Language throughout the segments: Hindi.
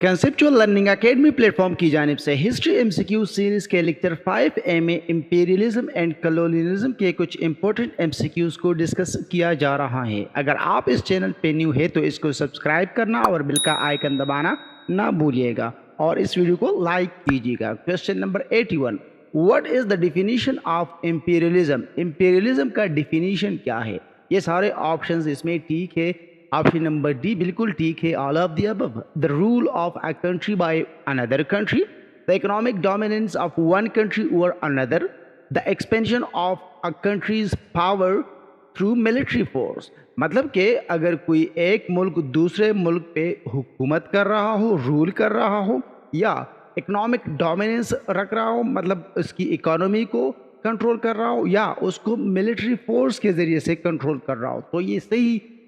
कंसेप्चुअल लर्निंग एकेडमी प्लेटफॉर्म की जानिब से हिस्ट्री एमसीक्यू सीरीज के लेक्चर 5A में इंपीरियलिज्म एंड कॉलोनियलिज्म के कुछ इंपॉर्टेंट एमसीक्यूज को डिस्कस किया जा रहा है। अगर आप इस चैनल पे न्यू है तो इसको सब्सक्राइब करना और बिल का आइकन दबाना ना भूलिएगा और इस वीडियो को लाइक कीजिएगा। Question number 81, what is the definition of imperialism? Imperialism का डिफिनीशन क्या है? ये सारे ऑप्शंस इसमें ठीक है। ऑप्शन नंबर डी बिल्कुल ठीक है, all of the above. The rule of a country by another country, the economic dominance of one country over another, the expansion of a countries power through military force. मतलब कि अगर कोई एक मुल्क दूसरे मुल्क पे हुकूमत कर रहा हो, रूल कर रहा हो, या इकोनॉमिक डोमिनेंस रख रहा हो, मतलब उसकी इकोनॉमी को कंट्रोल कर रहा हो, या उसको मिलिट्री फोर्स के ज़रिए से कंट्रोल कर रहा हो, तो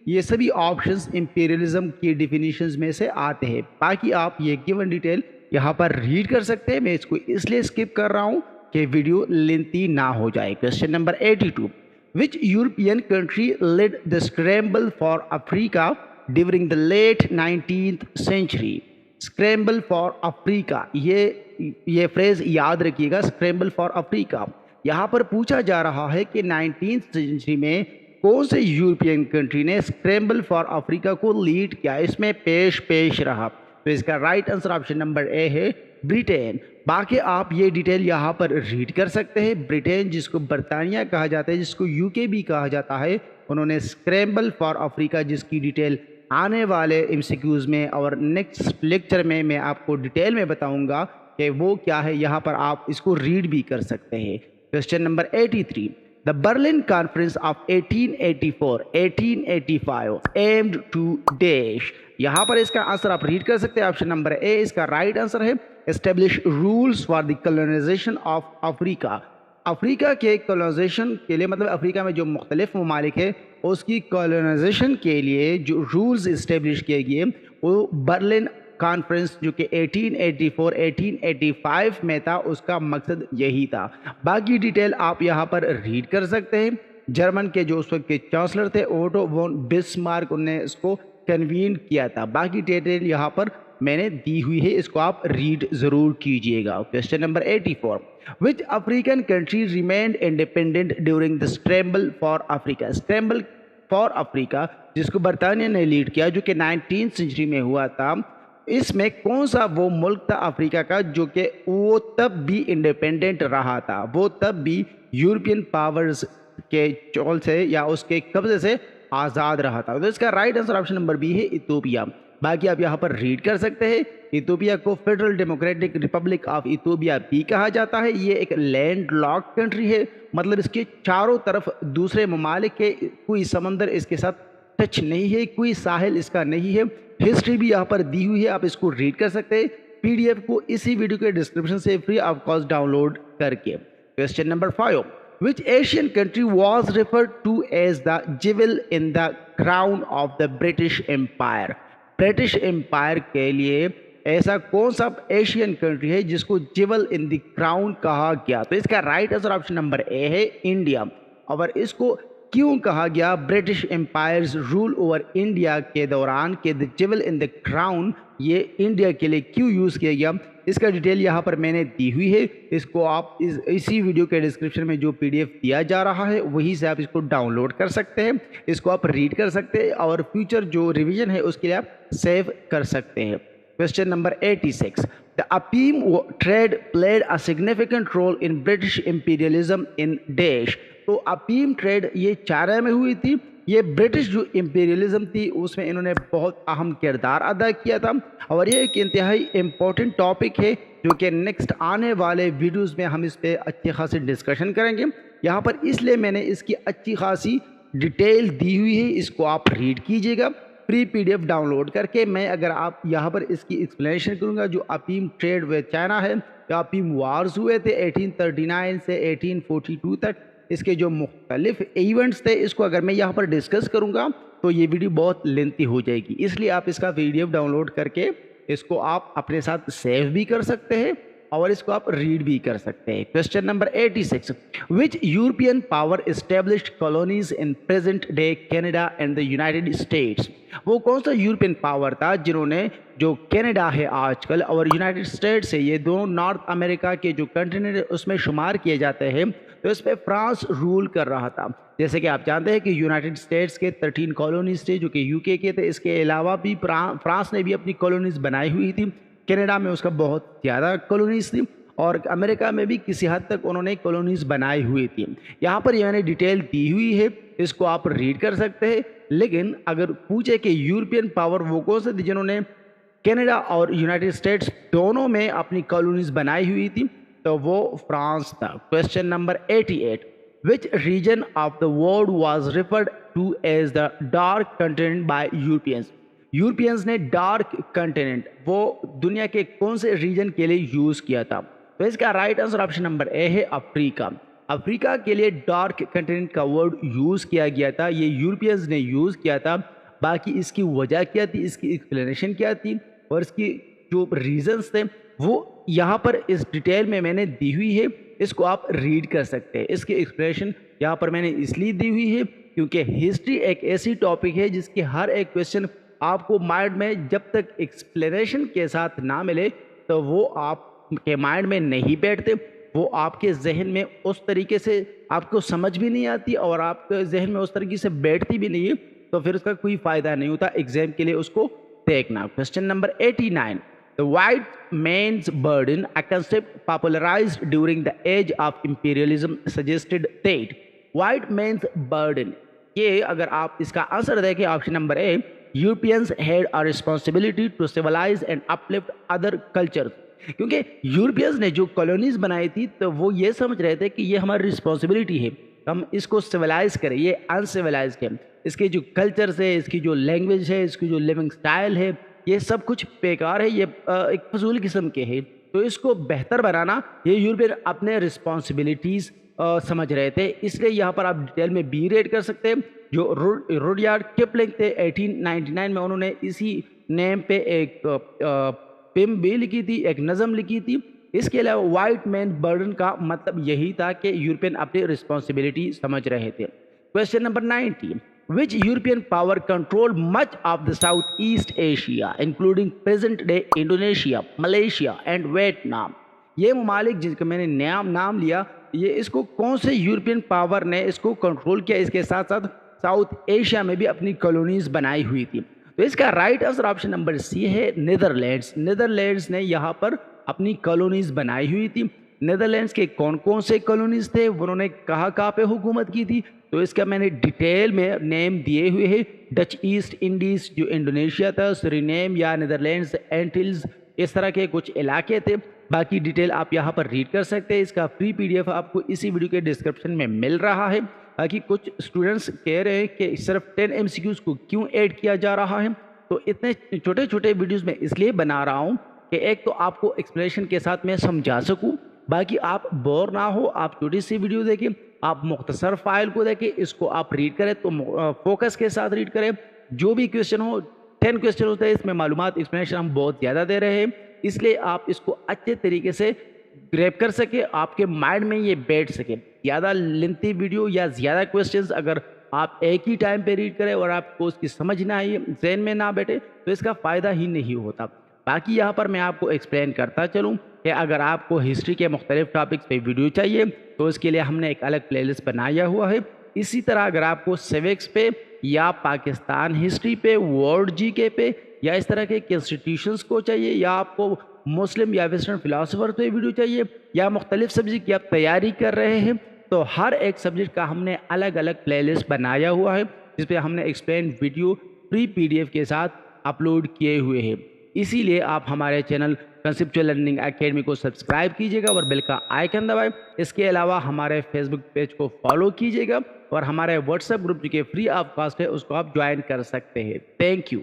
ये सभी ऑप्शंस इंपीरियलिज्म की डिफिनीशंस में से आते हैं। बाकी आप ये गिवन डिटेल यहाँ पर रीड कर सकते हैं। मैं इसको इसलिए स्किप कर रहा हूँ कि वीडियो लेंथी ना हो जाए। Question number 82, which European country led the scramble for Africa during the late 19th century? Scramble for Africa, ये फ्रेज याद रखिएगा, स्क्रैम्बल फॉर अफ्रीका। यहाँ पर पूछा जा रहा है कि 19th सेंचुरी में कौन से यूरोपियन कंट्री ने स्क्रैम्बल फॉर अफ्रीका को लीड किया, इसमें पेश रहा? तो इसका right answer option number A है, ब्रिटेन। बाकी आप ये डिटेल यहाँ पर रीड कर सकते हैं। ब्रिटेन, जिसको बरतानिया कहा जाता है, जिसको यूके भी कहा जाता है, उन्होंने स्क्रैम्बल फॉर अफ्रीका, जिसकी डिटेल आने वाले एमसीक्यूज में और नेक्स्ट लेक्चर में मैं आपको डिटेल में बताऊंगा कि वो क्या है। यहाँ पर आप इसको रीड भी कर सकते हैं। Question number 83, The Berlin Conference of 1884-1885 aimed to dash। यहाँ पर इसका आंसर आप रीड कर सकते हैं। ऑप्शन नंबर ए इसका राइट आंसर है, establish rules for the colonization of Africa. Africa के कॉलोनाइजेशन के लिए, मतलब अफ्रीका में जो मुख्तलिफ ममालिक है उसकी कॉलोनाइजेशन के लिए जो रूल्स इस्टेब्लिश किए गए वो बर्लिन कॉन्फ्रेंस, जो कि 1884-1885 में था, उसका मकसद यही था। बाकी डिटेल आप यहाँ पर रीड कर सकते हैं। जर्मन के जो उस वक्त के चांसलर थे ओटो वॉन बिस्मार्क, उन्होंने इसको कन्वीन किया था। बाकी डिटेल यहाँ पर मैंने दी हुई है, इसको आप रीड ज़रूर कीजिएगा। Question number 84, which African country remained independent during the scramble for Africa? Scramble for Africa, जिसको बरतानिया ने लीड किया, जो कि 19th सेंचुरी में हुआ था, इसमें कौन सा वो मुल्क था अफ्रीका का जो कि वो तब भी इंडिपेंडेंट रहा था, वो तब भी यूरोपियन पावर्स के चोल से या उसके कब्जे से आज़ाद रहा था? तो इसका right answer option number B है, इथियोपिया। बाकी आप यहाँ पर रीड कर सकते हैं। इथियोपिया को federal democratic Republic of Ethiopia भी कहा जाता है। ये एक लैंड लॉक कंट्री है, मतलब इसके चारों तरफ दूसरे ममालिक के कोई समंदर इसके साथ टच नहीं है, कोई साहिल इसका नहीं है। हिस्ट्री भी यहाँ पर दी हुई है, आप इसको रीड कर सकते हैं पीडीएफ को इसी वीडियो के डिस्क्रिप्शन से फ्री ऑफ कॉस्ट डाउनलोड करके। Question number 5, which Asian country was referred to as the jewel in the crown of the British empire? British empire के लिए ऐसा कौन सा एशियन कंट्री है जिसको जेवल इन द क्राउन कहा गया? तो इसका right answer option number A है, इंडिया। और इसको क्यों कहा गया British empire's rule over India के दौरान के the jewel in the crown, ये इंडिया के लिए क्यों यूज़ किया गया, इसका डिटेल यहाँ पर मैंने दी हुई है। इसको आप इसी वीडियो के डिस्क्रिप्शन में जो पीडीएफ दिया जा रहा है वहीं से आप इसको डाउनलोड कर सकते हैं, इसको आप रीड कर सकते हैं और फ्यूचर जो रिवीजन है उसके लिए आप सेव कर सकते हैं। क्वेश्चन नंबर 86, द अपीम trade played a significant role in British imperialism in dash. तो अपीम ट्रेड ये चाइना में हुई थी। ये ब्रिटिश जो इंपीरियलिज्म थी उसमें इन्होंने बहुत अहम किरदार अदा किया था और ये एक इंतहाई इम्पोर्टेंट टॉपिक है जो कि नेक्स्ट आने वाले वीडियोस में हम इस पर अच्छी खासी डिस्कशन करेंगे। यहाँ पर इसलिए मैंने इसकी अच्छी खासी डिटेल दी हुई है, इसको आप रीड कीजिएगा फ्री पीडीएफ डाउनलोड करके। मैं अगर आप यहाँ पर इसकी एक्सप्लेनेशन करूँगा, जो अपीम ट्रेड विद चाइना है, या अपीम वार्स हुए थे 1839 से 1842 तक, इसके जो मुख्तलिफ इवेंट्स थे, इसको अगर मैं यहाँ पर डिस्कस करूँगा तो ये वीडियो बहुत लेंथी हो जाएगी। इसलिए आप इसका पीडीएफ डाउनलोड करके इसको आप अपने साथ सेव भी कर सकते हैं और इसको आप रीड भी कर सकते हैं। Question number 86, which European power established colonies in present day Canada and the United states. वो कौन सा यूरोपियन पावर था जिन्होंने, जो कनाडा है आजकल और यूनाइटेड स्टेट्स है, ये दोनों नॉर्थ अमेरिका के जो कंटिनेंट है उसमें शुमार किए जाते हैं, तो इस पर फ्रांस रूल कर रहा था। जैसे कि आप जानते हैं कि यूनाइटेड स्टेट्स के 13 कॉलोनीज थे जो कि यूके के थे, इसके अलावा भी फ्रांस ने भी अपनी कॉलोनीज बनाई हुई थी। कनाडा में उसका बहुत ज़्यादा कॉलोनीज थी और अमेरिका में भी किसी हद तक उन्होंने कॉलोनीज बनाई हुई थी। यहाँ पर ये मैंने डिटेल दी हुई है, इसको आप रीड कर सकते हैं। लेकिन अगर पूछे कि यूरोपियन पावर वो कौन से थे जिन्होंने कनाडा और यूनाइटेड स्टेट्स दोनों में अपनी कॉलोनीज बनाई हुई थी, तो वो फ्रांस था। Question number 88, which region of the world was referred to as the dark continent by Europeans. Europeans ने डार्क कंटिनेंट वो दुनिया के कौन से रीजन के लिए यूज किया था? तो इसका right answer option number A है अफ्रीका। अफ्रीका के लिए डार्क कंटिनेंट का वर्ड यूज किया गया था, ये यूरोपियंस ने यूज किया था। बाकी इसकी वजह क्या थी, इसकी एक्सप्लेनेशन क्या थी और इसकी जो रीजंस थे वो यहाँ पर इस डिटेल में मैंने दी हुई है, इसको आप रीड कर सकते हैं। इसकी एक्सप्लेनेशन यहाँ पर मैंने इसलिए दी हुई है क्योंकि हिस्ट्री एक ऐसी टॉपिक है जिसके हर एक क्वेश्चन आपको माइंड में जब तक एक्सप्लेनेशन के साथ ना मिले तो वो आपके माइंड में नहीं बैठते, वो आपके जहन में उस तरीके से आपको समझ भी नहीं आती और आपके जहन में उस तरीके से बैठती भी नहीं है, तो फिर उसका कोई फ़ायदा नहीं होता एग्जाम के लिए उसको देखना। Question number 89, the white man's burden, a concept popularized during the age of imperialism, suggested that white man's burden. ये अगर आप इसका आंसर देखें option number A, Europeans had a responsibility to civilize and uplift other culture. क्योंकि यूरोपियंस ने जो कॉलोनीज बनाई थी तो वो ये समझ रहे थे कि ये हमारी रिस्पॉन्सिबिलिटी है, हम इसको सिविलाइज करें, ये अनसिविलाइज है, इसके जो कल्चर्स है, इसकी जो लैंग्वेज है, इसकी जो लिविंग स्टाइल है, ये सब कुछ बेकार है, ये एक फजूल किस्म के है, तो इसको बेहतर बनाना ये यूरोपियन अपने रिस्पॉन्सिबिलिटीज़ समझ रहे थे। इसलिए यहाँ पर आप डिटेल में बी रेड कर सकते हैं। जो रुडयार्ड किपलिंग थे 1899 में उन्होंने इसी नेम पे एक पिम भी लिखी थी, एक नज़म लिखी थी। इसके अलावा वाइट मैन बर्डन का मतलब यही था कि यूरोपियन अपनी रिस्पॉन्सिबिलिटी समझ रहे थे। Question number 90, which European power control much of the south east Asia including present day Indonesia, Malaysia and Vietnam. ये ममालिक जिनका मैंने नाम लिया, ये इसको कौन से यूरोपियन पावर ने इसको कंट्रोल किया, इसके साथ साथ साउथ एशिया में भी अपनी कॉलोनीज बनाई हुई थी? तो इसका right answer option number C है नीदरलैंड्स। नीदरलैंड्स ने यहाँ पर अपनी कॉलोनीज बनाई हुई थी। नीदरलैंड्स के कौन कौन से कॉलोनीज थे, उन्होंने कहाँ पे हुकूमत की थी, तो इसका मैंने डिटेल में नेम दिए हुए हैं। डच ईस्ट इंडीज जो इंडोनेशिया था, सुरीनेम या नीदरलैंड्स, एंटिल्स, इस तरह के कुछ इलाके थे। बाकी डिटेल आप यहाँ पर रीड कर सकते हैं। इसका फ्री PDF आपको इसी वीडियो के डिस्क्रिप्शन में मिल रहा है। बाकी कुछ स्टूडेंट्स कह रहे हैं कि सिर्फ 10 MCQs को क्यों ऐड किया जा रहा है, तो इतने छोटे छोटे वीडियोस में इसलिए बना रहा हूँ कि एक तो आपको एक्सप्लेनेशन के साथ मैं समझा सकूँ, बाकी आप बोर ना हो, आप छोटी सी वीडियो देखें, आप मुख्तसर फाइल को देखें, इसको आप रीड करें तो फोकस के साथ रीड करें। जो भी क्वेश्चन हो, 10 क्वेश्चन होते हैं, इसमें मालूमात एक्सप्लेनेशन हम बहुत ज़्यादा दे रहे हैं, इसलिए आप इसको अच्छे तरीके से ग्रैब कर सके, आपके माइंड में ये बैठ सके। ज़्यादा लेंथी वीडियो या ज़्यादा क्वेश्चंस अगर आप एक ही टाइम पे रीड करें और आपको उसकी समझ ना आए, जहन में ना बैठे, तो इसका फ़ायदा ही नहीं होता। बाकी यहाँ पर मैं आपको एक्सप्लेन करता चलूँ कि अगर आपको हिस्ट्री के मुख्तलिफ टॉपिक्स पे वीडियो चाहिए तो इसके लिए हमने एक अलग प्लेलिस्ट बनाया हुआ है। इसी तरह अगर आपको सिविक्स पे या पाकिस्तान हिस्ट्री पे, वर्ल्ड GK पे या इस तरह के इंस्टीट्यूशंस को चाहिए, या आपको मुस्लिम या वेस्टर्न फिलासफर पे वीडियो चाहिए, या मुख्तलिफ सब्जेक्ट की आप तैयारी कर रहे हैं, तो हर एक सब्जेक्ट का हमने अलग अलग प्लेलिस्ट बनाया हुआ है जिस पे हमने एक्सप्लेन वीडियो फ्री PDF के साथ अपलोड किए हुए हैं। इसीलिए आप हमारे चैनल कंसेप्चुअल लर्निंग एकेडमी को सब्सक्राइब कीजिएगा और बेल का आइकन दबाएं। इसके अलावा हमारे फेसबुक पेज को फॉलो कीजिएगा और हमारे व्हाट्सएप ग्रुप जो कि फ्री ऑफ कॉस्ट है उसको आप ज्वाइन कर सकते हैं। Thank you.